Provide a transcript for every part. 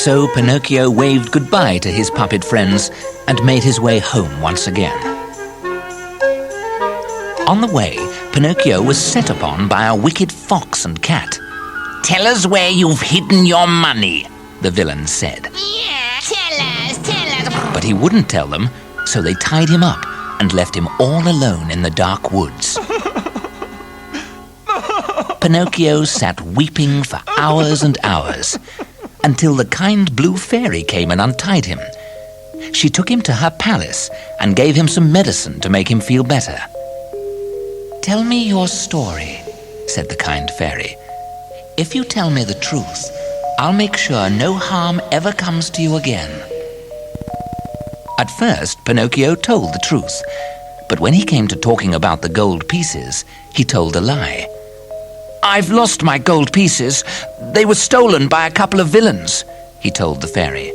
So Pinocchio waved goodbye to his puppet friends and made his way home once again. On the way, Pinocchio was set upon by a wicked fox and cat. "Tell us where you've hidden your money," the villain said. Yeah, tell us. But he wouldn't tell them, so they tied him up and left him all alone in the dark woods. Pinocchio sat weeping for hours and hours, until the kind blue fairy came and untied him. She took him to her palace and gave him some medicine to make him feel better. "Tell me your story," said the kind fairy. "If you tell me the truth, I'll make sure no harm ever comes to you again." At first, Pinocchio told the truth, but when he came to talking about the gold pieces, he told a lie. "I've lost my gold pieces. They were stolen by a couple of villains," he told the fairy.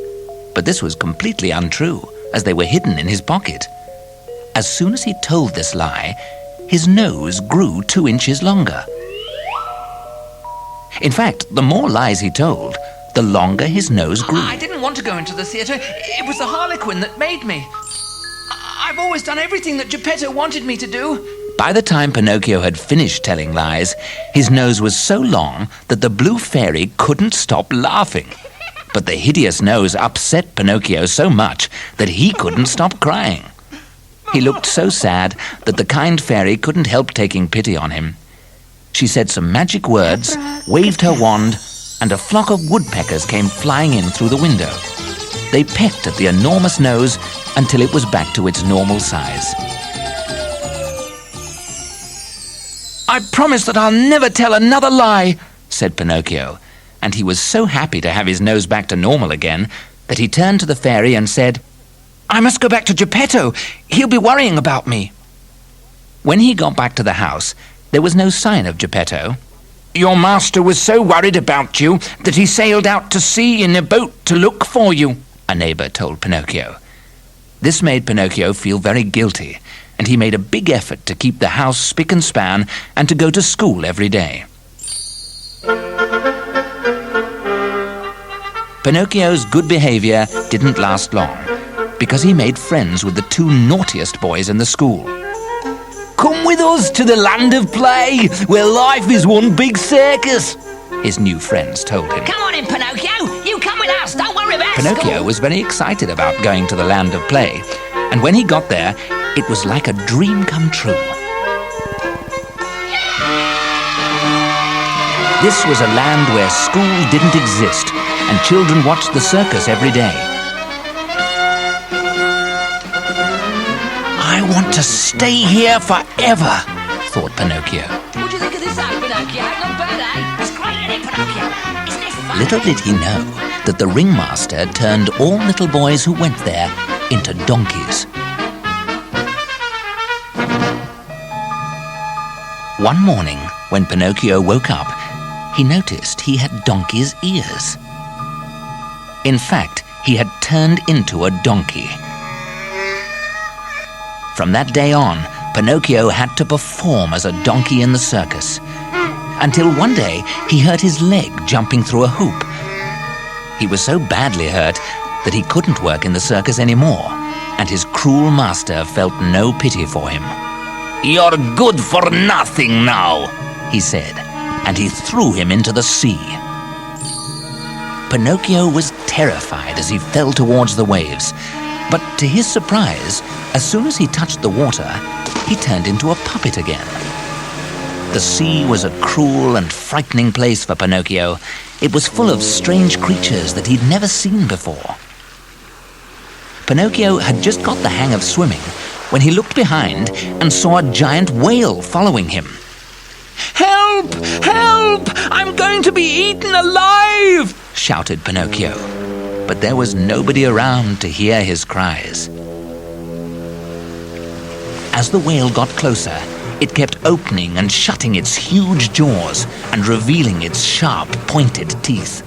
But this was completely untrue, as they were hidden in his pocket. As soon as he told this lie, his nose grew 2 inches longer. In fact, the more lies he told, the longer his nose grew. "I didn't want to go into the theatre. It was the Harlequin that made me. I've always done everything that Geppetto wanted me to do." By the time Pinocchio had finished telling lies, his nose was so long that the blue fairy couldn't stop laughing. But the hideous nose upset Pinocchio so much that he couldn't stop crying. He looked so sad that the kind fairy couldn't help taking pity on him. She said some magic words, waved her wand, and a flock of woodpeckers came flying in through the window. They pecked at the enormous nose until it was back to its normal size. "I promise that I'll never tell another lie," said Pinocchio, and he was so happy to have his nose back to normal again that he turned to the fairy and said, "I must go back to Geppetto. He'll be worrying about me." When he got back to the house, there was no sign of Geppetto. "Your master was so worried about you that he sailed out to sea in a boat to look for you," a neighbor told Pinocchio. This made Pinocchio feel very guilty, and he made a big effort to keep the house spick and span and to go to school every day. Pinocchio's good behavior didn't last long, because he made friends with the 2 naughtiest boys in the school. "Come with us to the land of play, where life is one big circus," his new friends told him. Come on in, Pinocchio. You come with us. Don't worry about Pinocchio school. was very excited about going to the land of play, and when he got there, it was like a dream come true. This was a land where school didn't exist, and children watched the circus every day. "I want to stay here forever," thought Pinocchio. What do you think of this house, Pinocchio? Not bad, eh? It's great, isn't it, Pinocchio? Isn't it fun? Little did he know that the ringmaster turned all little boys who went there into donkeys. One morning, when Pinocchio woke up, he noticed he had donkey's ears. In fact, he had turned into a donkey. From that day on, Pinocchio had to perform as a donkey in the circus, until one day he hurt his leg jumping through a hoop. He was so badly hurt that he couldn't work in the circus anymore, and his cruel master felt no pity for him. "You're good for nothing now," he said, and he threw him into the sea. Pinocchio was terrified as he fell towards the waves, but to his surprise, as soon as he touched the water, he turned into a puppet again. The sea was a cruel and frightening place for Pinocchio. It was full of strange creatures that he'd never seen before. Pinocchio had just got the hang of swimming when he looked behind and saw a giant whale following him. "Help! Help! I'm going to be eaten alive!" shouted Pinocchio. But there was nobody around to hear his cries. As the whale got closer, it kept opening and shutting its huge jaws and revealing its sharp, pointed teeth.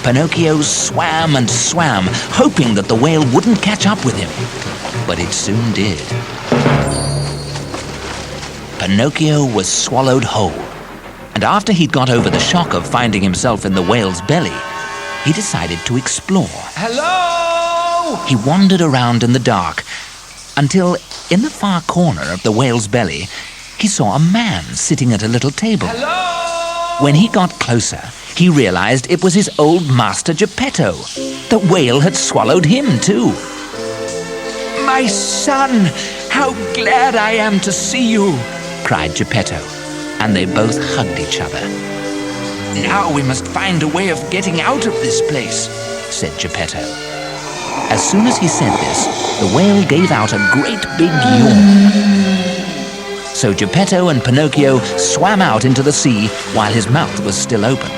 Pinocchio swam and swam, hoping that the whale wouldn't catch up with him. But it soon did. Pinocchio was swallowed whole, and after he'd got over the shock of finding himself in the whale's belly, he decided to explore. Hello? He wandered around in the dark until, in the far corner of the whale's belly, he saw a man sitting at a little table. Hello? When he got closer, he realized it was his old master Geppetto. The whale had swallowed him too. My son, how glad I am to see you, cried Geppetto, and they both hugged each other. Now we must find a way of getting out of this place, said Geppetto. As soon as he said this, the whale gave out a great big yawn. So Geppetto and Pinocchio swam out into the sea while his mouth was still open.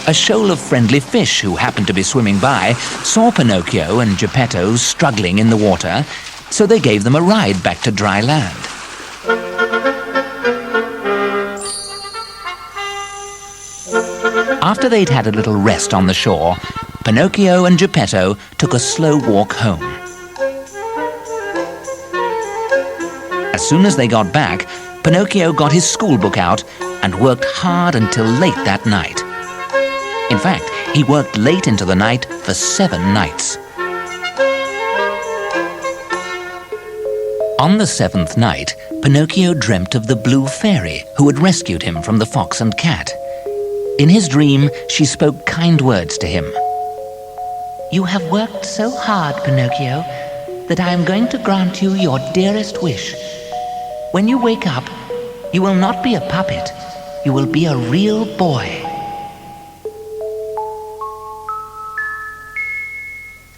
A shoal of friendly fish who happened to be swimming by saw Pinocchio and Geppetto struggling in the water, so they gave them a ride back to dry land. After they'd had a little rest on the shore, Pinocchio and Geppetto took a slow walk home. As soon as they got back, Pinocchio got his schoolbook out and worked hard until late that night. In fact, he worked late into the night for 7 nights. On the 7th night, Pinocchio dreamt of the blue fairy who had rescued him from the fox and cat. In his dream, she spoke kind words to him. "You have worked so hard, Pinocchio, that I am going to grant you your dearest wish. When you wake up, you will not be a puppet. You will be a real boy."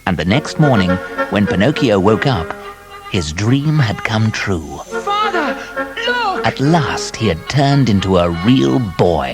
And the next morning, when Pinocchio woke up, his dream had come true. Father, look! At last, he had turned into a real boy.